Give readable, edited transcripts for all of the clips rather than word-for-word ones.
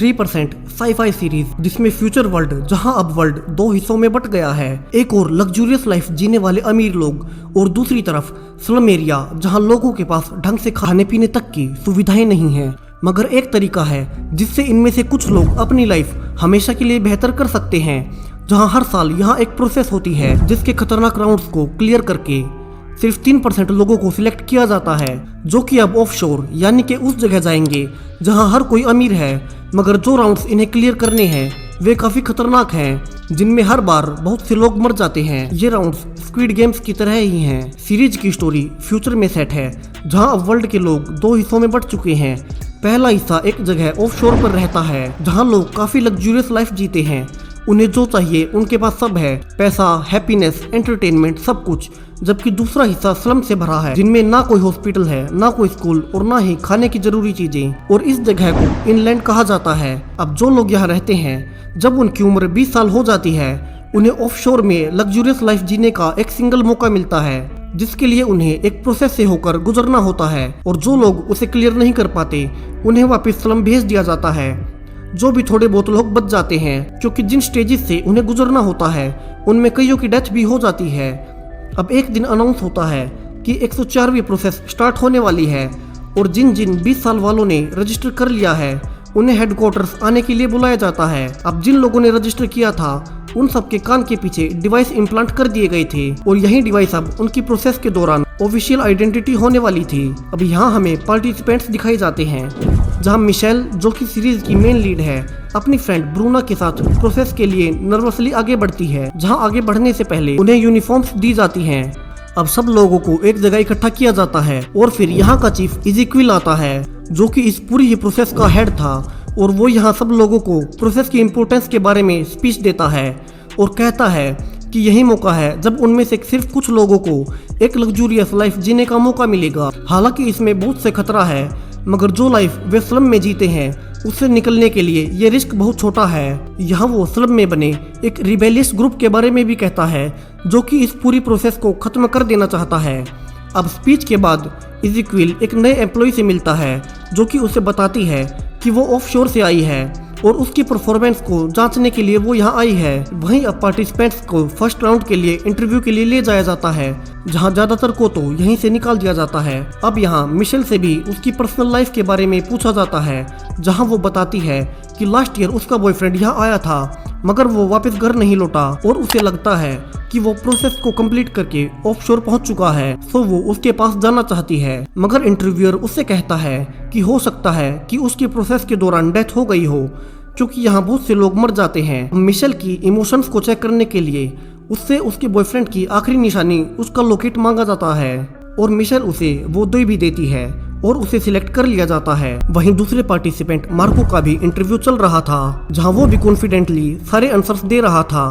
3% sci fi series जिसमें future world जहां अब वर्ल्ड दो हिस्सों में बट गया है। एक और लग्जूरियस लाइफ जीने वाले अमीर लोग और दूसरी तरफ स्लम एरिया जहां लोगों के पास ढंग से खाने पीने तक की सुविधाएं नहीं है। मगर एक तरीका है जिससे इनमें से कुछ लोग अपनी लाइफ हमेशा के लिए बेहतर कर सकते हैं। जहां हर साल यहाँ एक प्रोसेस होती है जिसके खतरनाक राउंड्स को क्लियर करके सिर्फ 3% लोगों को सिलेक्ट किया जाता है, जो कि अब ऑफशोर यानी कि उस जगह जाएंगे जहां हर कोई अमीर है। मगर जो राउंड्स इन्हें क्लियर करने हैं वे काफी खतरनाक हैं, जिनमें हर बार बहुत से लोग मर जाते हैं। ये राउंड्स स्क्विड गेम्स की तरह ही हैं। सीरीज की स्टोरी फ्यूचर में सेट है जहां अब वर्ल्ड के लोग दो हिस्सों में बट चुके हैं। पहला हिस्सा एक जगह ऑफशोर पर रहता है जहां लोग काफी लग्जूरियस लाइफ जीते हैं। उन्हें जो चाहिए उनके पास सब है, पैसा, हैप्पीनेस, एंटरटेनमेंट, सब कुछ। जबकि दूसरा हिस्सा स्लम से भरा है जिनमें ना कोई हॉस्पिटल है, ना कोई स्कूल और ना ही खाने की जरूरी चीजें। और इस जगह को इनलैंड कहा जाता है। अब जो लोग यहाँ रहते हैं जब उनकी उम्र 20 साल हो जाती है उन्हें ऑफशोर में लग्जूरियस लाइफ जीने का एक सिंगल मौका मिलता है, जिसके लिए उन्हें एक प्रोसेस से होकर गुजरना होता है। और जो लोग उसे क्लियर नहीं कर पाते उन्हें वापस स्लम भेज दिया जाता है। जो भी थोड़े बहुत लोग बच जाते हैं क्योंकि जिन स्टेजेस से उन्हें गुजरना होता है उनमें कईयों की डेथ भी हो जाती है। अब एक दिन अनाउंस होता है कि 104वीं प्रोसेस स्टार्ट होने वाली है और जिन 20 साल वालों ने रजिस्टर कर लिया है उन्हें हेडक्वार्टर्स आने के लिए बुलाया जाता है। अब जिन लोगों ने रजिस्टर किया था उन सबके कान के पीछे डिवाइस इम्प्लांट कर दिए गए थे और यही डिवाइस अब उनकी प्रोसेस के दौरान ऑफिशियल आइडेंटिटी होने वाली थी। अब यहाँ हमें पार्टिसिपेंट्स दिखाई जाते हैं जहाँ मिशेल, जो कि सीरीज की मेन लीड है, अपनी फ्रेंड ब्रूना के साथ प्रोसेस के लिए नर्वसली आगे बढ़ती है। जहाँ आगे बढ़ने से पहले उन्हें यूनिफॉर्म्स दी जाती हैं। अब सब लोगों को एक जगह इकट्ठा किया जाता है और फिर यहाँ का चीफ इज़ेक्विल आता है जो कि इस पूरी ही प्रोसेस का हेड था और वो यहाँ सब लोगों को प्रोसेस की इम्पोर्टेंस के बारे में स्पीच देता है और कहता है कि यही मौका है जब उनमें से सिर्फ कुछ लोगों को एक लग्जूरियस लाइफ जीने का मौका मिलेगा। हालांकि इसमें बहुत से खतरा है, मगर जो लाइफ वे स्लम में जीते हैं उससे निकलने के लिए ये रिस्क बहुत छोटा है। यहाँ वो स्लम में बने एक रिबेलियस ग्रुप के बारे में भी कहता है जो कि इस पूरी प्रोसेस को खत्म कर देना चाहता है। अब स्पीच के बाद इज़ेक्विल एक नए एम्प्लॉय से मिलता है जो कि उसे बताती है कि वो ऑफशोर से आई है और उसकी परफॉर्मेंस को जांचने के लिए वो यहाँ आई है। वहीं अब पार्टिसिपेंट्स को फर्स्ट राउंड के लिए इंटरव्यू के लिए ले जाया जाता है जहाँ ज्यादातर को तो यहीं से निकाल दिया जाता है। अब यहाँ मिशेल से भी उसकी पर्सनल लाइफ के बारे में पूछा जाता है जहाँ वो बताती है कि लास्ट ईयर उसका बॉयफ्रेंड यहाँ आया था मगर वो वापस घर नहीं लौटा और उसे लगता है कि वो प्रोसेस को कंप्लीट करके ऑफशोर पहुंच चुका है, तो वो उसके पास जाना चाहती है। मगर इंटरव्यूअर उससे कहता है कि हो सकता है कि उसकी प्रोसेस के दौरान डेथ हो गई हो क्योंकि यहाँ बहुत से लोग मर जाते हैं। मिशेल की इमोशंस को चेक करने के लिए उससे उसके बॉयफ्रेंड की आखिरी निशानी उसका लोकेट मांगा जाता है और मिशेल उसे वो दे भी देती है और उसे सिलेक्ट कर लिया जाता है। वहीं दूसरे पार्टिसिपेंट मार्को का भी इंटरव्यू चल रहा था जहां वो भी कॉन्फिडेंटली सारे आंसर्स दे रहा था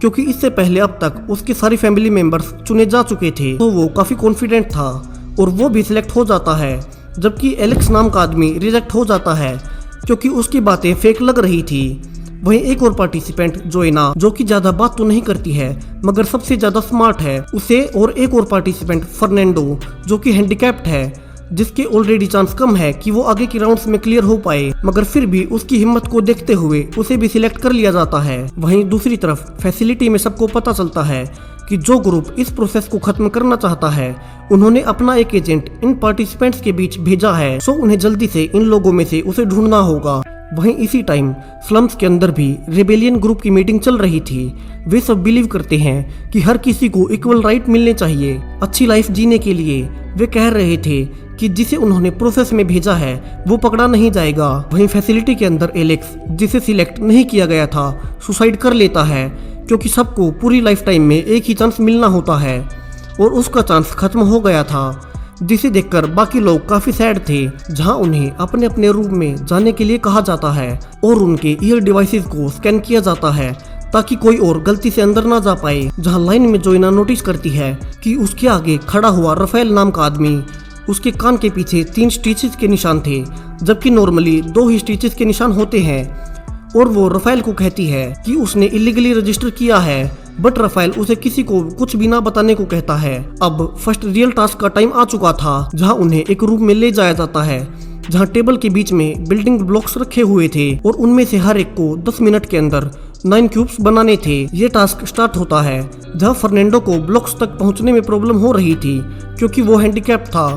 क्योंकि इससे पहले अब तक उसके सारे फैमिली मेंबर्स चुने जा चुके थे, तो वो काफी कॉन्फिडेंट था और वो भी सिलेक्ट हो जाता है। जबकि एलेक्स नाम का आदमी रिजेक्ट हो जाता है क्योंकि उसकी बातें फेक लग रही थी। वहीं एक और पार्टिसिपेंट जोएना, जो कि ज्यादा बात तो नहीं करती है मगर सबसे ज्यादा स्मार्ट है, उसे और एक और पार्टिसिपेंट फर्नांडो जो कि हैंडीकैप्ड है जिसके ऑलरेडी चांस कम है कि वो आगे की राउंड्स में क्लियर हो पाए, मगर फिर भी उसकी हिम्मत को देखते हुए उसे भी सिलेक्ट कर लिया जाता है। वहीं दूसरी तरफ फैसिलिटी में सबको पता चलता है कि जो ग्रुप इस प्रोसेस को खत्म करना चाहता है उन्होंने अपना एक एजेंट इन पार्टिसिपेंट्स के बीच भेजा है, सो उन्हें जल्दी से इन लोगों में से उसे ढूंढना होगा। वहीं इसी टाइम स्लम्स के अंदर भी रेबेलियन ग्रुप की मीटिंग चल रही थी। वे सब बिलीव करते हैं कि हर किसी को इक्वल राइट मिलने चाहिए अच्छी लाइफ जीने के लिए। वे कह रहे थे कि जिसे उन्होंने प्रोसेस में भेजा है वो पकड़ा नहीं जाएगा। वहीं फैसिलिटी के अंदर एलेक्स, जिसे सिलेक्ट नहीं किया गया था, सुसाइड कर लेता है क्योंकि सबको पूरी लाइफ टाइम में एक ही चांस मिलना होता है और उसका चांस खत्म हो गया था, जिसे देखकर बाकी लोग काफी सैड थे। जहां उन्हें अपने अपने रूम में जाने के लिए कहा जाता है और उनके ईयर डिवाइसेस को स्कैन किया जाता है ताकि कोई और गलती से अंदर ना जा पाए। जहां लाइन में जोएना नोटिस करती है कि उसके आगे खड़ा हुआ रफेल नाम का आदमी, उसके कान के पीछे 3 स्टिचेस के निशान थे जबकि नॉर्मली 2 ही स्टिचेस के निशान होते हैं और वो रफेल को कहती है कि उसने इलीगली रजिस्टर किया है, बट रफेल उसे किसी को कुछ भी ना बताने को कहता है। अब फर्स्ट रियल टास्क का टाइम आ चुका था जहां उन्हें एक रूम में ले जाया जाता है जहाँ टेबल के बीच में बिल्डिंग ब्लॉक्स रखे हुए थे और उनमें से हर एक को 10 मिनट के अंदर 9 क्यूब्स बनाने थे। ये टास्क स्टार्ट होता है जहाँ फर्नांडो को ब्लॉक्स तक पहुंचने में प्रॉब्लम हो रही थी क्योंकि वो हैंडीकैप था।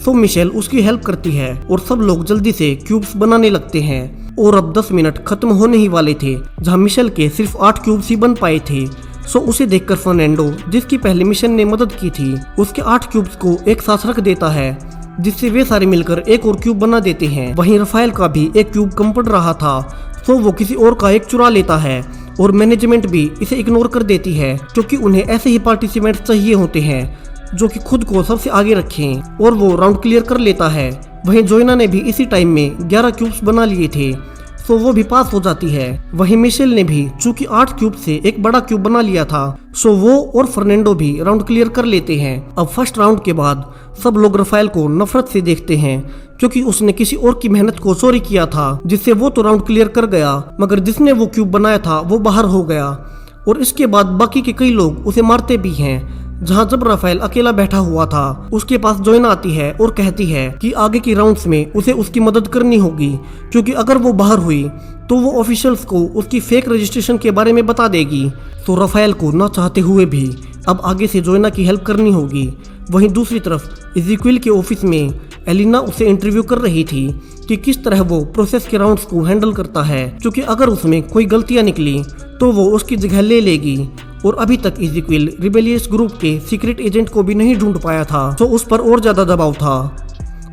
तो मिशेल उसकी हेल्प करती है और सब लोग जल्दी से क्यूब्स बनाने लगते हैं और अब 10 मिनट खत्म होने ही वाले थे जहाँ मिशेल के सिर्फ 8 क्यूब्स ही बन पाए थे। सो उसे देखकर फर्नांडो, जिसकी पहले मिशन ने मदद की थी, उसके 8 क्यूब्स को एक साथ रख देता है जिससे वे सारे मिलकर एक और क्यूब बना देते हैं। वहीं रफाएल का भी एक क्यूब कम पड़ रहा था तो वो किसी और का एक चुरा लेता है और मैनेजमेंट भी इसे इग्नोर कर देती है क्योंकि उन्हें ऐसे ही पार्टिसिपेंट चाहिए होते हैं जो कि खुद को सबसे आगे रखें, और वो राउंड क्लियर कर लेता है। वहीं जोइना ने भी इसी टाइम में 11 क्यूब्स बना लिए थे तो वो भी पास हो जाती है। वहीं मिशेल ने भी चूंकि 8 क्यूब से एक बड़ा क्यूब बना लिया था सो वो और फर्नांडो भी राउंड क्लियर कर लेते हैं। अब फर्स्ट राउंड के बाद सब लोग रफाएल को नफरत से देखते हैं क्योंकि उसने किसी और की मेहनत को चोरी किया था जिससे वो तो राउंड क्लियर कर गया मगर जिसने वो क्यूब बनाया था वो बाहर हो गया। और इसके बाद बाकी के कई लोग उसे मारते भी हैं। जहां जब रफाएल अकेला बैठा हुआ था उसके पास जोइना आती है और कहती है कि आगे की राउंड्स में उसे उसकी मदद करनी होगी क्योंकि अगर वो बाहर हुई तो वो ऑफिशियल्स को उसकी फेक रजिस्ट्रेशन के बारे में बता देगी। तो रफाएल को ना चाहते हुए भी अब आगे से जोइना की हेल्प करनी होगी। वहीं दूसरी तरफ इज़ेकिएल के ऑफिस में एलिना उसे इंटरव्यू कर रही थी कि किस तरह वो प्रोसेस के राउंड्स को हैंडल करता है क्योंकि अगर उसमें कोई गलतियां निकली तो वो उसकी जगह ले लेगी। और अभी तक इज़ेकिएल रिबेलियस ग्रुप के सीक्रेट एजेंट को भी नहीं ढूंढ पाया था तो उस पर और ज्यादा दबाव था।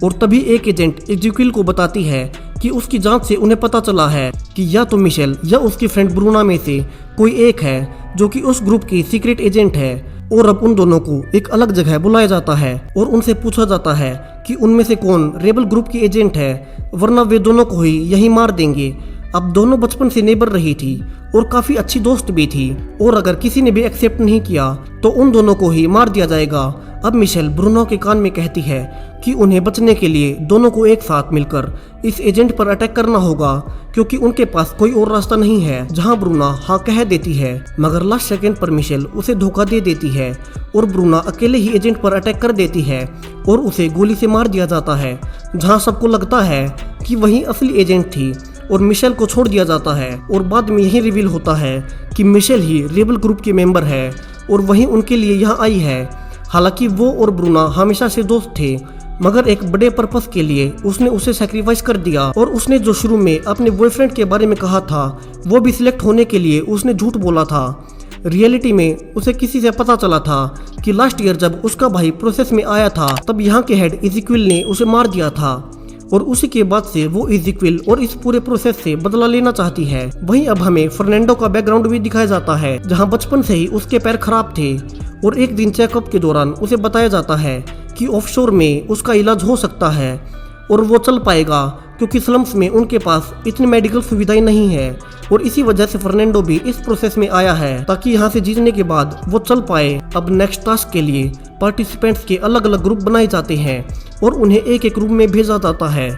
और तभी एक एजेंट इज़ेकिएल को बताती है कि उसकी जांच से उन्हें पता चला है कि या तो मिशेल या उसकी फ्रेंड ब्रूना में से कोई एक है जो कि उस ग्रुप की सीक्रेट एजेंट है। और अब उन दोनों को एक अलग जगह बुलाया जाता है और उनसे पूछा जाता है कि उनमें से कौन रेबल ग्रुप की एजेंट है, वरना वे दोनों को ही यहीं मार देंगे। अब दोनों बचपन से नेबर रही थी और काफी अच्छी दोस्त भी थी और अगर किसी ने भी एक्सेप्ट नहीं किया तो उन दोनों को ही मार दिया जाएगा। अब मिशेल ब्रूनो के कान में कहती है कि उन्हें बचने के लिए दोनों को एक साथ मिलकर इस एजेंट पर अटैक करना होगा क्योंकि उनके पास कोई और रास्ता नहीं है। जहां ब्रूना हाँ कह देती है मगर लास्ट सेकंड पर मिशेल उसे धोखा दे देती है और ब्रूना अकेले ही एजेंट पर अटैक कर देती है और उसे गोली से मार दिया जाता है। जहां सबको लगता है कि वही असली एजेंट थी और मिशेल को छोड़ दिया जाता है और बाद में यही रिवील होता है कि मिशेल ही रेबल ग्रुप के मेंबर है और वही उनके लिए यहाँ आई है। हालांकि वो और ब्रूना हमेशा से दोस्त थे मगर एक बड़े पर्पस के लिए उसने उसे सैक्रिफाइस कर दिया और उसने जो शुरू में अपने बॉयफ्रेंड के बारे में कहा था वो भी सिलेक्ट होने के लिए उसने झूठ बोला था। रियलिटी में उसे किसी से पता चला था कि लास्ट ईयर जब उसका भाई प्रोसेस में आया था तब यहाँ के हेड इज़ेकिएल ने उसे मार दिया था और उसी के बाद से वो इज़ेकिएल और इस पूरे प्रोसेस से बदला लेना चाहती है। वहीं अब हमें फर्नांडो का बैकग्राउंड भी दिखाया जाता है जहां बचपन से ही उसके पैर खराब थे और एक दिन चेकअप के दौरान उसे बताया जाता है कि ऑफशोर में उसका इलाज हो सकता है और वो चल पाएगा क्योंकि स्लम्स में उनके पास इतनी मेडिकल सुविधाएं नहीं है। और इसी वजह से फर्नांडो भी इस प्रोसेस में आया है ताकि यहाँ से जीतने के बाद वो चल पाए। अब नेक्स्ट टास्क के लिए पार्टिसिपेंट्स के अलग अलग ग्रुप बनाए जाते हैं और उन्हें एक एक रूम में भेजा जाता है।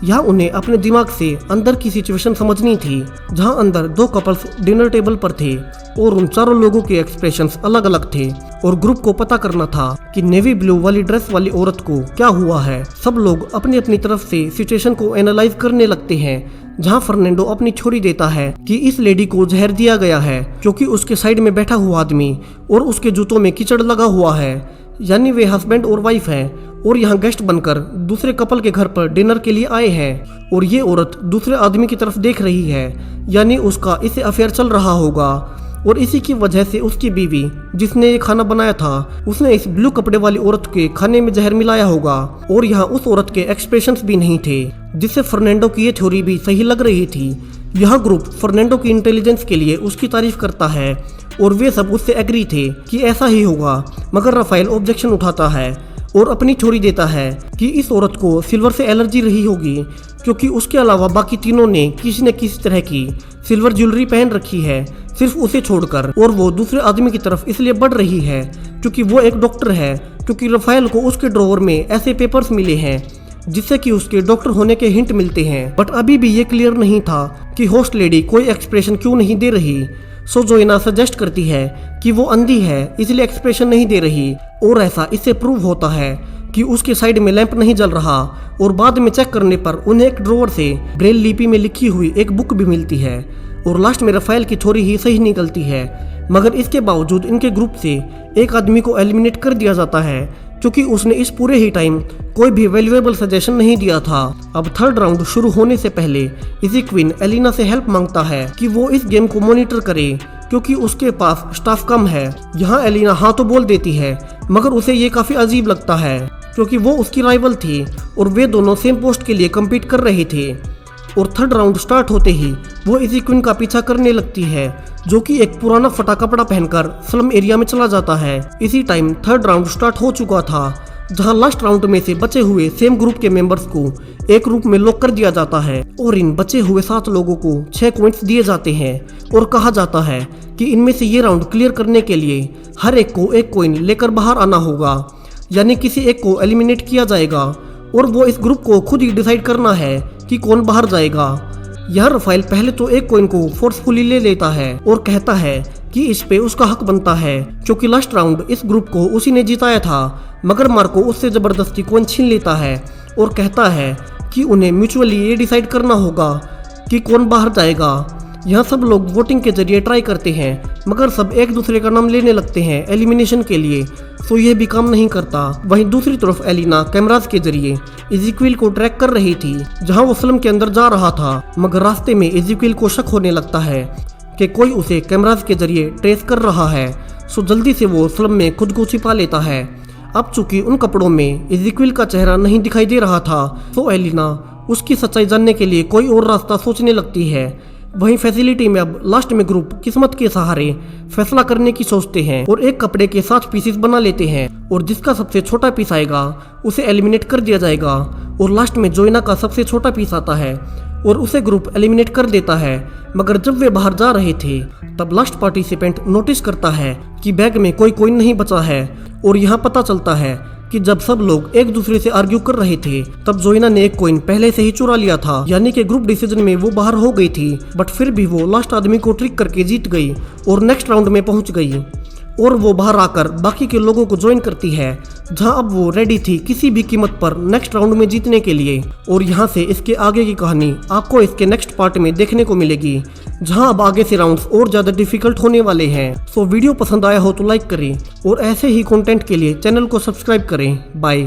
यहाँ उन्हें अपने दिमाग से अंदर की सिचुएशन समझनी थी जहाँ अंदर 2 कपल्स डिनर टेबल पर थे और उन चारों लोगों के एक्सप्रेशंस अलग अलग थे और ग्रुप को पता करना था कि नेवी ब्लू वाली ड्रेस वाली औरत को क्या हुआ है। सब लोग अपनी अपनी तरफ से सिचुएशन को एनालाइज करने लगते हैं जहां फर्नांडो अपनी छोरी देता है कि इस लेडी को जहर दिया गया है क्योंकि उसके साइड में बैठा हुआ आदमी और उसके जूतों में कीचड़ लगा हुआ है, यानी वे हस्बैंड और वाइफ हैं और यहाँ गेस्ट बनकर दूसरे कपल के घर पर डिनर के लिए आए हैं और ये औरत दूसरे आदमी की तरफ देख रही है, यानी उसका इससे अफेयर चल रहा होगा और इसी की वजह से उसकी बीवी जिसने ये खाना बनाया था उसने इस ब्लू कपड़े वाली औरत के खाने में जहर मिलाया होगा। और यहाँ उस औरत के एक्सप्रेशंस भी नहीं थे जिससे फर्नांडो की ये थ्योरी भी सही लग रही थी। यह ग्रुप फर्नांडो की इंटेलिजेंस के लिए उसकी तारीफ करता है और वे सब उससे एग्री थे कि ऐसा ही होगा मगर रफाएल ऑब्जेक्शन उठाता है और अपनी थ्योरी देता है कि इस औरत को सिल्वर से एलर्जी रही होगी क्योंकि उसके अलावा बाकी तीनों ने किसी न किसी तरह की सिल्वर ज्वेलरी पहन रखी है सिर्फ उसे छोड़कर, और वो दूसरे आदमी की तरफ इसलिए बढ़ रही है क्योंकि वो एक डॉक्टर है, क्योंकि रफाएल को उसके ड्रॉवर में ऐसे पेपर्स मिले हैं जिससे कि उसके डॉक्टर होने के हिंट मिलते हैं। बट अभी भी ये क्लियर नहीं था कि होस्ट लेडी कोई एक्सप्रेशन क्यों नहीं दे रही। सो जोइना सजेस्ट करती है कि वो अंधी है इसलिए एक्सप्रेशन नहीं दे रही और ऐसा इससे प्रूव होता है कि उसके साइड में लैंप नहीं जल रहा और बाद में चेक करने पर उन्हें एक ड्रॉवर से ब्रेल लिपि में लिखी हुई एक बुक भी मिलती है और लास्ट में रफाइल की थ्योरी ही सही निकलती है। मगर इसके बावजूद इनके ग्रुप से एक आदमी को एलिमिनेट कर दिया जाता है क्योंकि उसने इस पूरे ही टाइम कोई भी वैल्यूएबल सजेशन नहीं दिया था। अब थर्ड राउंड शुरू होने से पहले इजी क्वीन एलिना से हेल्प मांगता है कि वो इस गेम को मॉनिटर करे क्योंकि उसके पास स्टाफ कम है। यहाँ एलिना हाँ तो बोल देती है मगर उसे ये काफी अजीब लगता है क्योंकि वो उसकी राइवल थी और वे दोनों सेम पोस्ट के लिए कम्पीट कर रहे थे। और थर्ड राउंड स्टार्ट होते ही वो इसी क्वीन का पीछा करने लगती है जो कि एक पुराना फटा कपड़ा पहनकर स्लम एरिया में चला जाता है। इसी टाइम थर्ड राउंड स्टार्ट हो चुका था जहां लास्ट राउंड में से बचे हुए सेम ग्रुप के मेंबर्स को एक ग्रुप में लॉक कर दिया जाता है और इन बचे हुए 7 लोगों को 6 कॉइंस दिए जाते हैं और कहा जाता है कि इनमें से ये राउंड क्लियर करने के लिए हर एक को एक कॉइन लेकर बाहर आना होगा, यानी किसी एक को एलिमिनेट किया जाएगा और वो इस ग्रुप को खुद ही डिसाइड करना है कि कौन बाहर जाएगा। यह रफाइल पहले तो एक कॉइन को फोर्सफुली ले लेता है और कहता है कि इस पे उसका हक बनता है क्योंकि लास्ट राउंड इस ग्रुप को उसी ने जिताया था। मगर मार्को उससे जबरदस्ती कॉइन छीन लेता है और कहता है कि उन्हें म्यूचुअली ये डिसाइड करना होगा कि कौन बाहर जाएगा। यहाँ सब लोग वोटिंग के जरिए ट्राई करते हैं मगर सब एक दूसरे का नाम लेने लगते हैं एलिमिनेशन के लिए, तो यह भी काम नहीं करता। वहीं दूसरी तरफ एलिना कैमरास के जरिए इज़ीक्विल को ट्रैक कर रही थी जहां वो स्लम के अंदर जा रहा था। मगर रास्ते में इज़ीक्विल को शक होने लगता है कि कोई उसे कैमरास के जरिए ट्रेस कर रहा है, सो जल्दी से वो स्लम में खुद को छिपा लेता है। अब चूंकि उन कपड़ों में इज़ीक्विल का चेहरा नहीं दिखाई दे रहा था तो एलिना उसकी सच्चाई जानने के लिए कोई और रास्ता सोचने लगती है। वहीं फैसिलिटी में अब लास्ट में ग्रुप किस्मत के सहारे फैसला करने की सोचते हैं और एक कपड़े के 7 पीसेस बना लेते हैं और जिसका सबसे छोटा पीस आएगा उसे एलिमिनेट कर दिया जाएगा। और लास्ट में जोइना का सबसे छोटा पीस आता है और उसे ग्रुप एलिमिनेट कर देता है। मगर जब वे बाहर जा रहे थे तब लास्ट पार्टिसिपेंट नोटिस करता है कि बैग में कोई कॉइन नहीं बचा है और यहाँ पता चलता है कि जब सब लोग एक दूसरे से आर्ग्यू कर रहे थे तब जोइना ने एक कॉइन पहले से ही चुरा लिया था, यानी कि ग्रुप डिसीजन में वो बाहर हो गई थी। बट फिर भी वो लास्ट आदमी को ट्रिक करके जीत गई और नेक्स्ट राउंड में पहुंच गई और वो बाहर आकर बाकी के लोगों को ज्वाइन करती है जहां अब वो रेडी थी किसी भी कीमत पर नेक्स्ट राउंड में जीतने के लिए। और यहाँ से इसके आगे की कहानी आपको इसके नेक्स्ट पार्ट में देखने को मिलेगी जहां अब आगे से राउंड्स और ज्यादा डिफिकल्ट होने वाले हैं। सो वीडियो पसंद आया हो तो लाइक करें और ऐसे ही कंटेंट के लिए चैनल को सब्सक्राइब करें। बाय।